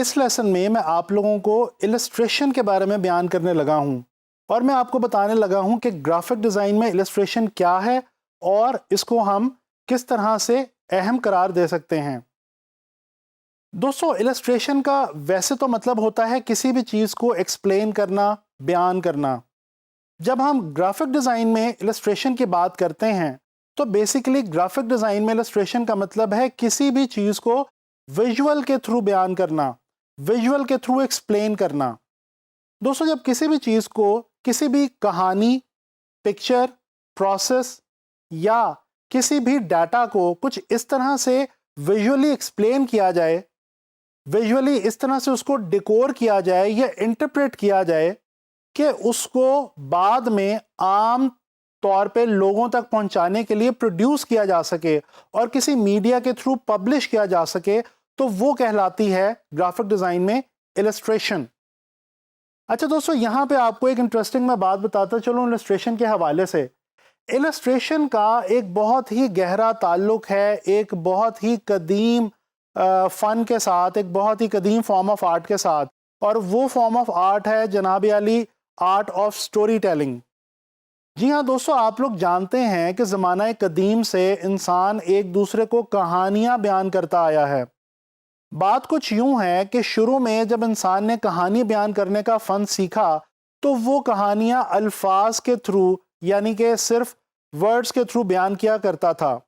इस लेसन में मैं आप लोगों को इलस्ट्रेशन के बारे में बयान करने लगा हूं और मैं आपको बताने लगा हूं कि ग्राफिक डिज़ाइन में इलस्ट्रेशन क्या है और इसको हम किस तरह से अहम करार दे सकते हैं। दोस्तों, इलस्ट्रेशन का वैसे तो मतलब होता है किसी भी चीज़ को एक्सप्लेन करना, बयान करना। जब हम ग्राफिक डिज़ाइन में इलस्ट्रेशन की बात करते हैं तो बेसिकली ग्राफिक डिज़ाइन में इलस्ट्रेशन का मतलब है किसी भी चीज़ को विजुअल के थ्रू बयान करना, विजुअल के थ्रू एक्सप्लेन करना। दोस्तों, जब किसी भी चीज़ को किसी भी कहानी, पिक्चर, प्रोसेस या किसी भी डाटा को कुछ इस तरह से विजुअली एक्सप्लेन किया जाए, विजुअली इस तरह से उसको डिकोर किया जाए या इंटरप्रेट किया जाए कि उसको बाद में आम तौर पे लोगों तक पहुंचाने के लिए प्रोड्यूस किया जा सके और किसी मीडिया के थ्रू पब्लिश किया जा सके, तो वो कहलाती है ग्राफिक डिज़ाइन में इलस्ट्रेशन। अच्छा दोस्तों, यहाँ पे आपको एक इंटरेस्टिंग मैं बात बताता चलूँ इलस्ट्रेशन के हवाले से। इलस्ट्रेशन का एक बहुत ही गहरा ताल्लुक है एक बहुत ही कदीम फ़न के साथ, एक बहुत ही कदीम फॉर्म ऑफ आर्ट के साथ, और वो फॉर्म ऑफ आर्ट है जनाब Ali art of story telling. जी हाँ दोस्तों, आप लोग जानते हैं कि ज़माना कदीम से इंसान एक दूसरे को कहानियाँ बयान करता आया है। बात कुछ यूं है कि शुरू में जब इंसान ने कहानी बयान करने का फ़न सीखा तो वो कहानियाँ अल्फाज के थ्रू, यानी कि सिर्फ वर्ड्स के थ्रू बयान किया करता था।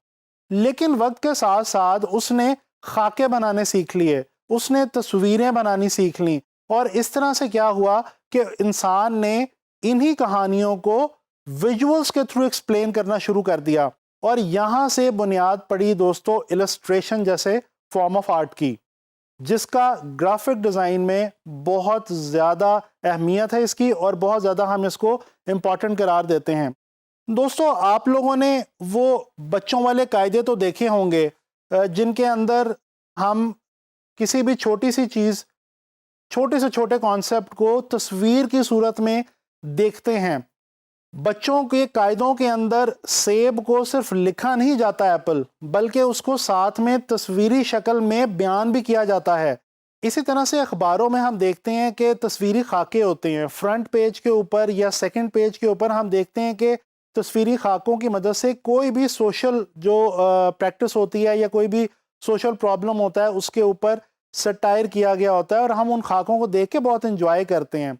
लेकिन वक्त के साथ साथ उसने खाके बनाने सीख लिए, उसने तस्वीरें बनानी सीख ली, और इस तरह से क्या हुआ कि इंसान ने इन्हीं कहानियों को विजुअल्स के थ्रू एक्सप्लेन करना शुरू कर दिया, और यहाँ से बुनियाद पड़ी दोस्तों इलस्ट्रेशन जैसे फॉर्म ऑफ आर्ट की, जिसका ग्राफिक डिज़ाइन में बहुत ज़्यादा अहमियत है इसकी, और बहुत ज़्यादा हम इसको इम्पॉर्टेंट करार देते हैं। दोस्तों, आप लोगों ने वो बच्चों वाले कायदे तो देखे होंगे जिनके अंदर हम किसी भी छोटी सी चीज़, छोटे से छोटे कॉन्सेप्ट को तस्वीर की सूरत में देखते हैं। बच्चों के कायदों के अंदर सेब को सिर्फ लिखा नहीं जाता एप्पल, बल्कि उसको साथ में तस्वीरी शक्ल में बयान भी किया जाता है। इसी तरह से अखबारों में हम देखते हैं कि तस्वीरी खाके होते हैं, फ्रंट पेज के ऊपर या सेकंड पेज के ऊपर हम देखते हैं कि तस्वीरी खाकों की मदद से कोई भी सोशल जो प्रैक्टिस होती है या कोई भी सोशल प्रॉब्लम होता है उसके ऊपर सटायर किया गया होता है, और हम उन खाकों को देख के बहुत इंजॉय करते हैं।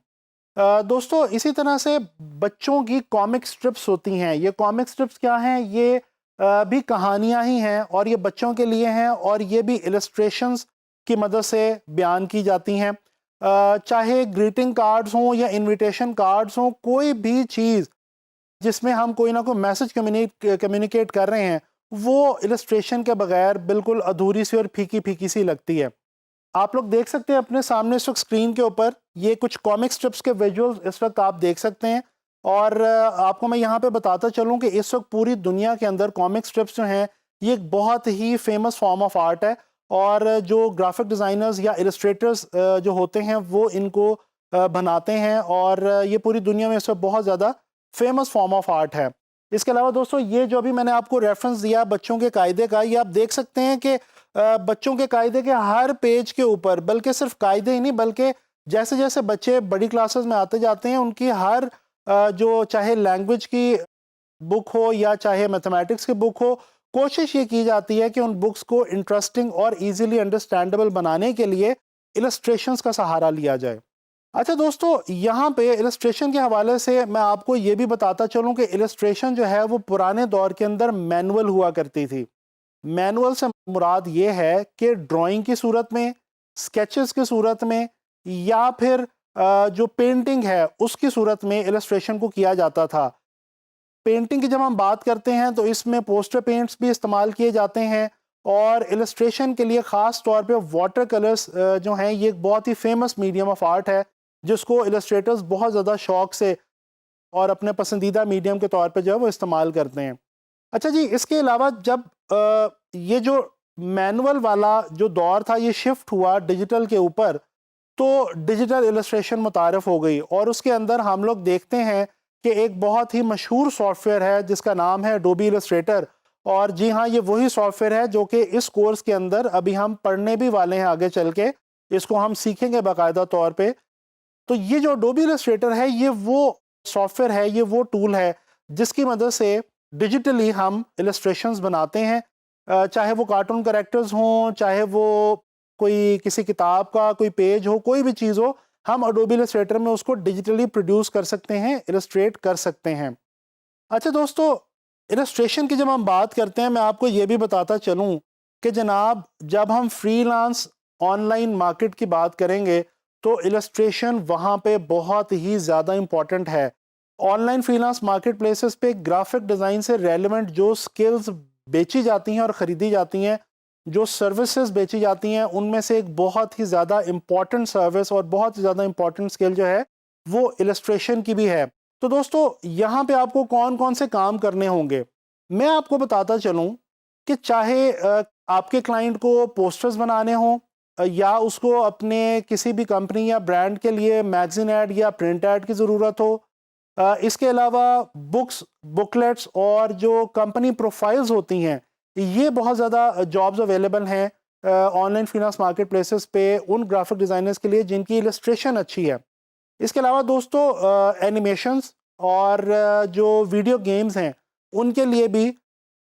दोस्तों, इसी तरह से बच्चों की कॉमिक स्ट्रिप्स होती हैं। ये कॉमिक स्ट्रिप्स क्या हैं? ये भी कहानियाँ ही हैं, और ये बच्चों के लिए हैं, और ये भी इलस्ट्रेशंस की मदद से बयान की जाती हैं। चाहे ग्रीटिंग कार्ड्स हों या इनविटेशन कार्ड्स हों, कोई भी चीज़ जिसमें हम कोई ना कोई मैसेज कम्युनिकेट कर रहे हैं, वो इलस्ट्रेशन के बगैर बिल्कुल अधूरी सी और फीकी फीकी सी लगती है। आप लोग देख सकते हैं अपने सामने इस वक्त स्क्रीन के ऊपर ये कुछ कॉमिक स्ट्रिप्स के विजुअल्स इस वक्त आप देख सकते हैं, और आपको मैं यहाँ पे बताता चलूँ कि इस वक्त पूरी दुनिया के अंदर कॉमिक स्ट्रिप्स जो हैं ये एक बहुत ही फेमस फॉर्म ऑफ आर्ट है, और जो ग्राफिक डिज़ाइनर्स या इलस्ट्रेटर्स जो होते हैं वो इनको बनाते हैं, और ये पूरी दुनिया में इस वक्त बहुत ज़्यादा फेमस फॉर्म ऑफ आर्ट है। इसके अलावा दोस्तों, ये जो अभी मैंने आपको रेफरेंस दिया बच्चों के कायदे का, ये आप देख सकते हैं कि बच्चों के कायदे के हर पेज के ऊपर, बल्कि सिर्फ कायदे ही नहीं, बल्कि जैसे जैसे बच्चे बड़ी क्लासेस में आते जाते हैं उनकी हर जो चाहे लैंग्वेज की बुक हो या चाहे मैथमेटिक्स की बुक हो, कोशिश ये की जाती है कि उन बुक्स को इंटरेस्टिंग और इजीली अंडरस्टैंडेबल बनाने के लिए इलस्ट्रेशंस का सहारा लिया जाए। अच्छा दोस्तों, यहाँ पे इलस्ट्रेशन के हवाले से मैं आपको ये भी बताता चलूँ कि इलस्ट्रेशन जो है वो पुराने दौर के अंदर मैनुअल हुआ करती थी। मैनुअल से मुराद ये है कि ड्राइंग की सूरत में, स्केचेस की सूरत में, या फिर जो पेंटिंग है उसकी सूरत में इलस्ट्रेशन को किया जाता था। पेंटिंग की जब हम बात करते हैं तो इसमें पोस्टर पेंट्स भी इस्तेमाल किए जाते हैं, और इलस्ट्रेशन के लिए ख़ास तौर पे वाटर कलर्स जो हैं ये एक बहुत ही फेमस मीडियम ऑफ आर्ट है, जिसको इलस्ट्रेटर्स बहुत ज़्यादा शौक से और अपने पसंदीदा मीडियम के तौर पे जो है वो इस्तेमाल करते हैं। अच्छा जी, इसके अलावा जब ये जो मैनुअल वाला जो दौर था ये शिफ्ट हुआ डिजिटल के ऊपर, तो डिजिटल इलस्ट्रेशन मुतारफ़ हो गई, और उसके अंदर हम लोग देखते हैं कि एक बहुत ही मशहूर सॉफ्टवेयर है जिसका नाम है एडोबी इलस्ट्रेटर। और जी हाँ, ये वही सॉफ्टवेयर है जो कि इस कोर्स के अंदर अभी हम पढ़ने भी वाले हैं आगे चल के, इसको हम सीखेंगे बाकायदा तौर पे। तो ये जो अडोबी इलस्ट्रेटर है, ये वो सॉफ्टवेयर है, ये वो टूल है जिसकी मदद से डिजिटली हम इलस्ट्रेशंस बनाते हैं। चाहे वो कार्टून कैरेक्टर्स हों, चाहे वो कोई किसी किताब का कोई पेज हो, कोई भी चीज़ हो, हम अडोबी इलस्ट्रेटर में उसको डिजिटली प्रोड्यूस कर सकते हैं, इलस्ट्रेट कर सकते हैं। अच्छा दोस्तों, इलस्ट्रेशन की जब हम बात करते हैं, मैं आपको ये भी बताता चलूँ कि जनाब, जब हम फ्रीलांस ऑनलाइन मार्केट की बात करेंगे तो इलस्ट्रेशन वहाँ पे बहुत ही ज़्यादा इम्पॉर्टेंट है। ऑनलाइन फ्रीलांस मार्केट प्लेसेस पे ग्राफिक डिज़ाइन से रेलेवेंट जो स्किल्स बेची जाती हैं और ख़रीदी जाती हैं, जो सर्विसेज बेची जाती हैं, उनमें से एक बहुत ही ज़्यादा इम्पॉर्टेंट सर्विस और बहुत ही ज़्यादा इम्पॉर्टेंट स्किल जो है वो इलस्ट्रेशन की भी है। तो दोस्तों, यहाँ पे आपको कौन कौन से काम करने होंगे, मैं आपको बताता चलूँ कि चाहे आपके क्लाइंट को पोस्टर्स बनाने हों, या उसको अपने किसी भी कंपनी या ब्रांड के लिए मैगजीन ऐड या प्रिंट ऐड की ज़रूरत हो, इसके अलावा बुक्स, बुकलेट्स और जो कंपनी प्रोफाइल्स होती हैं, ये बहुत ज़्यादा जॉब्स अवेलेबल हैं ऑनलाइन फ्रीलांस मार्केट प्लेसेस पे उन ग्राफिक डिज़ाइनर्स के लिए जिनकी इलस्ट्रेशन अच्छी है। इसके अलावा दोस्तों, एनिमेशंस और जो वीडियो गेम्स हैं, उनके लिए भी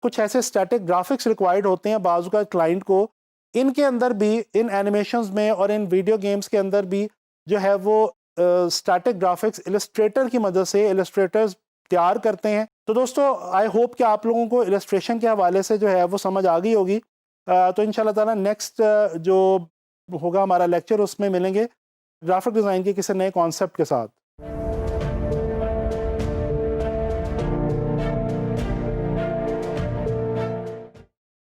कुछ ऐसे स्टैटिक ग्राफिक्स रिक्वायर्ड होते हैं बाजू का क्लाइंट को। इनके अंदर भी, इन एनिमेशंस में और इन वीडियो गेम्स के अंदर भी जो है वो स्टैटिक ग्राफिक्स इलस्ट्रेटर की मदद से इलस्ट्रेटर्स तैयार करते हैं। तो दोस्तों, आई होप कि आप लोगों को इलस्ट्रेशन के हवाले से जो है वो समझ आ गई होगी। तो इंशाल्लाह ताला नेक्स्ट जो होगा हमारा लेक्चर, उसमें मिलेंगे ग्राफिक डिज़ाइन के किसी नए कॉन्सेप्ट के साथ।